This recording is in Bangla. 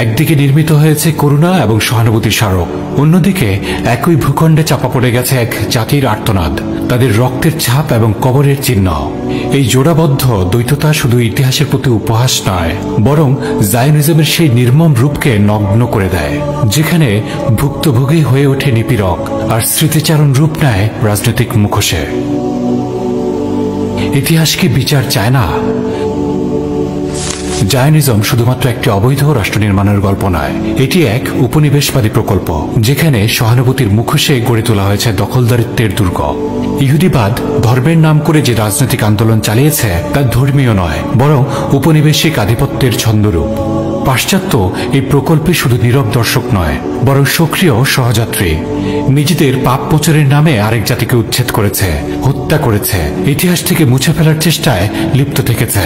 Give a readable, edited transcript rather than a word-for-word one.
একদিকে নির্মিত হয়েছে করুণা এবং সহানুভূতির স্মারক, অন্যদিকে একই ভূখণ্ডে চাপা পড়ে গেছে এক জাতির আর্তনাদ, তাদের রক্তের ছাপ এবং কবরের চিহ্ন। এই জোড়াবদ্ধ দ্বৈততা শুধু ইতিহাসের প্রতি উপহাস নয়, বরং জায়নিজমের সেই নির্মম রূপকে নগ্ন করে দেয়, যেখানে ভুক্তভোগী হয়ে ওঠে নিপীড়ক আর স্মৃতিচারণ রূপ নেয় রাজনৈতিক মুখোশে। ইতিহাস কি বিচার চায় না? জায়নিজম শুধুমাত্র একটি অবৈধ রাষ্ট্র নির্মাণের গল্প নয়, এটি এক উপনিবেশবাদী প্রকল্প, যেখানে সহানুভূতির মুখোশে গড়ে তোলা হয়েছে দখলদারিত্বের দুর্গ। ইহুদিবাদ ধর্মের নাম করে যে রাজনৈতিক আন্দোলন চালিয়েছে তা ধর্মীয় নয়, বরং উপনিবেশিক আধিপত্যের ছন্দরূপ। পাশ্চাত্য এই প্রকল্পে শুধু নীরব দর্শক নয়, বরং সক্রিয় সহযাত্রী। নিজেদের পাপ প্রচারের নামে আরেক জাতিকে উচ্ছেদ করেছে, হত্যা করেছে, ইতিহাস থেকে মুছে ফেলার চেষ্টায় লিপ্ত থেকেছে।